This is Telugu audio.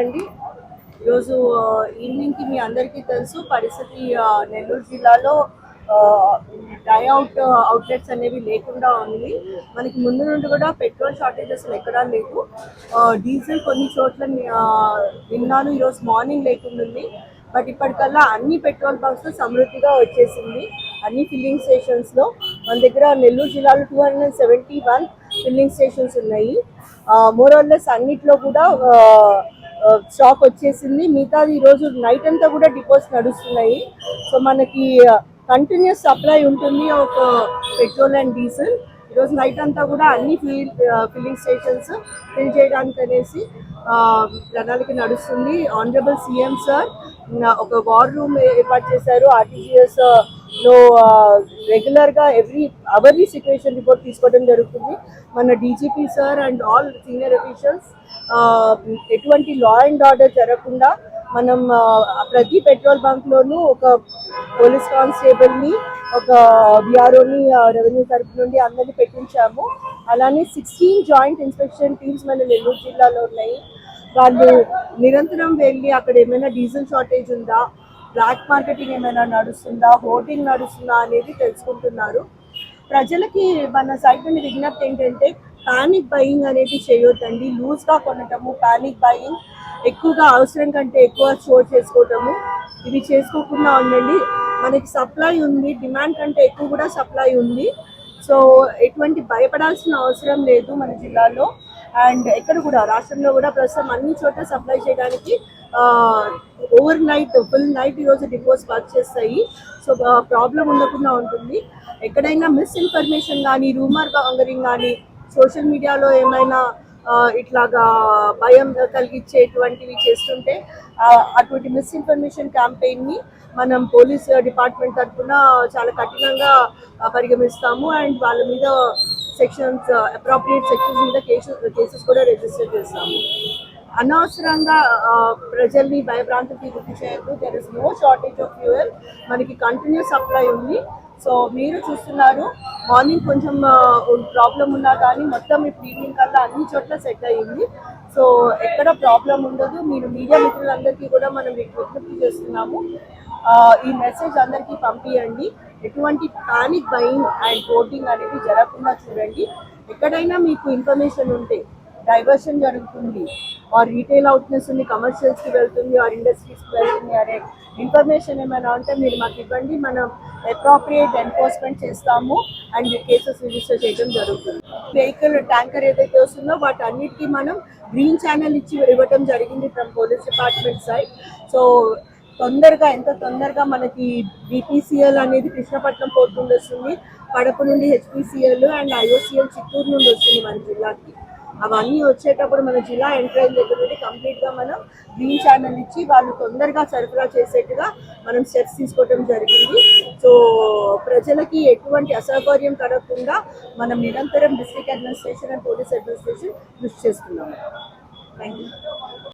అండి ఈరోజు ఈవినింగ్కి మీ అందరికీ తెలుసు పరిస్థితి నెల్లూరు జిల్లాలో అవుట్లెట్స్ అనేవి లేకుండా ఉంది. మనకి ముందు నుండి కూడా పెట్రోల్ షార్టేజ్ అసలు ఎక్కడా లేదు. డీజిల్ కొన్ని చోట్ల విన్నాను ఈరోజు మార్నింగ్ లేకుంటుంది. బట్ ఇప్పటికల్లా అన్ని పెట్రోల్ బంక్స్ సమృద్ధిగా వచ్చేసింది. అన్ని ఫిల్లింగ్ స్టేషన్స్లో మన దగ్గర నెల్లూరు జిల్లాలో 271 ఫిల్లింగ్ స్టేషన్స్ ఉన్నాయి. మోరార్లెస్ అన్నిట్లో కూడా స్టాక్ వచ్చేసింది. మిగతాది ఈరోజు నైట్ అంతా కూడా డిపోస్ నడుస్తున్నాయి. సో మనకి కంటిన్యూస్ సప్లై ఉంటుంది ఒక పెట్రోల్ అండ్ డీజిల్. ఈరోజు నైట్ అంతా కూడా అన్ని ఫిల్లింగ్ స్టేషన్స్ ఫిల్ చేయడానికి అనేసి ప్రణాళిక నడుస్తుంది. ఆనరబుల్ సీఎం సార్ ఒక వార్ రూమ్ ఏర్పాటు చేశారు. ఆర్టీజీఎస్ లో రెగ్యులర్గా అవర్లీ సిచ్యువేషన్ రిపోర్ట్ తీసుకోవడం జరుగుతుంది. మన DGP sir and all senior officials ఎటువంటి లా అండ్ ఆర్డర్ జరగకుండా మనం ప్రతి పెట్రోల్ బంక్లోనూ ఒక పోలీస్ కానిస్టేబుల్ని, ఒక విఆర్ఓని రెవెన్యూ తరఫు నుండి అందరినీ పెట్టించాము. అలానే 16 జాయింట్ ఇన్స్పెక్షన్ టీమ్స్ మన నెల్లూరు జిల్లాలో ఉన్నాయి. వాళ్ళు నిరంతరం వెళ్ళి అక్కడ ఏమైనా డీజిల్ షార్టేజ్ ఉందా, బ్లాక్ మార్కెటింగ్ ఏమైనా నడుస్తుందా, హోర్డింగ్ నడుస్తుందా అనేది తెలుసుకుంటున్నారు. ప్రజలకి మన సైడ్ నుండి విజ్ఞప్తి ఏంటంటే పానిక్ బయింగ్ అనేది చేయొద్దండి. లూజ్గా కొనటము, పానిక్ బయింగ్, ఎక్కువగా అవసరం కంటే ఎక్కువ స్టోర్ చేసుకోవటము, ఇవి చేసుకోకుండా ఉండండి. మనకి సప్లై ఉంది, డిమాండ్ కంటే ఎక్కువ కూడా సప్లై ఉంది. సో ఎటువంటి భయపడాల్సిన అవసరం లేదు మన జిల్లాలో. అండ్ ఎక్కడ కూడా రాష్ట్రంలో కూడా ప్రస్తుతం అన్ని చోట్ల సప్లై చేయడానికి ఓవర్ నైట్ ఫుల్ నైట్ ఈరోజు డిపోస్ వర్క్ చేస్తాయి. సో ప్రాబ్లం ఉండకుండా ఉంటుంది. ఎక్కడైనా మిస్ఇన్ఫర్మేషన్ కానీ, రూమర్ కాంగరింగ్ కానీ, సోషల్ మీడియాలో ఏమైనా ఇట్లాగా భయం కలిగించేటువంటివి చేస్తుంటే అటువంటి మిస్ఇన్ఫర్మేషన్ క్యాంపెయిన్ని మనం పోలీస్ డిపార్ట్మెంట్ తరఫున చాలా కఠినంగా పరిగణిస్తాము. అండ్ వాళ్ళ మీద అప్రాప్రియేట్ సెక్షన్స్ మీద కేసెస్ కూడా రిజిస్టర్ చేస్తాము. అనవసరంగా ప్రజల్ని భయభ్రాంతికి గురి చేయొద్దు. There is no shortage of fuel, మనకి కంటిన్యూస్ సప్లై ఉంది. సో మీరు చూస్తున్నారు, మార్నింగ్ కొంచెం ప్రాబ్లం ఉన్నా కానీ మొత్తం ఇప్పుడు ఈవినింగ్ కల్లా అన్ని చోట్ల సెట్ అయ్యింది. సో ఎక్కడ ప్రాబ్లం ఉండదు. మీరు మీడియా మిత్రులందరికీ కూడా మనం విజ్ఞప్తి చేస్తున్నాము, ఈ మెసేజ్ అందరికీ పంపించండి. ఎటువంటి పానిక్ బయింగ్ అండ్ హోర్డింగ్ అనేది జరగకుండా చూడండి. ఎక్కడైనా మీకు ఇన్ఫర్మేషన్ ఉంటే డైవర్షన్ జరుగుతుంది, ఆర్ రీటైల్ అవుట్లెట్స్ ఉంది, కమర్షియల్స్కి వెళ్తుంది, ఆర్ ఇండస్ట్రీస్కి వెళ్తుంది అనే ఇన్ఫర్మేషన్ ఏమైనా ఉంటే మీరు మాకు ఇవ్వండి. మనం అప్రాప్రియేట్ ఎన్ఫోర్స్మెంట్ చేస్తాము అండ్ కేసెస్ రిజిస్టర్ చేయడం జరుగుతుంది. వెహికల్ ట్యాంకర్ ఏదైతే వస్తుందో వాటి అన్నిటికీ మనం గ్రీన్ ఛానల్ ఇవ్వటం జరిగింది from police department side. So ఎంత తొందరగా మనకి బీపీసీఎల్ అనేది కృష్ణపట్నం పోర్ట్ నుండి వస్తుంది, కడప నుండి హెచ్పీసీఎల్ అండ్ ఐఓసీఎల్ చిత్తూరు నుండి వస్తుంది మన జిల్లాకి. అవన్నీ వచ్చేటప్పుడు మన జిల్లా ఎంటర్ అయిన దగ్గర నుండి కంప్లీట్గా మనం గ్రీన్ ఛానల్ ఇచ్చి వాళ్ళు తొందరగా సరఫరా చేసేట్టుగా మనం స్టెప్స్ తీసుకోవడం జరిగింది. సో ప్రజలకి ఎటువంటి అసౌకర్యం కలగకుండా మనం నిరంతరం district administration and police administration కృషి చేస్తున్నాము. Thank you.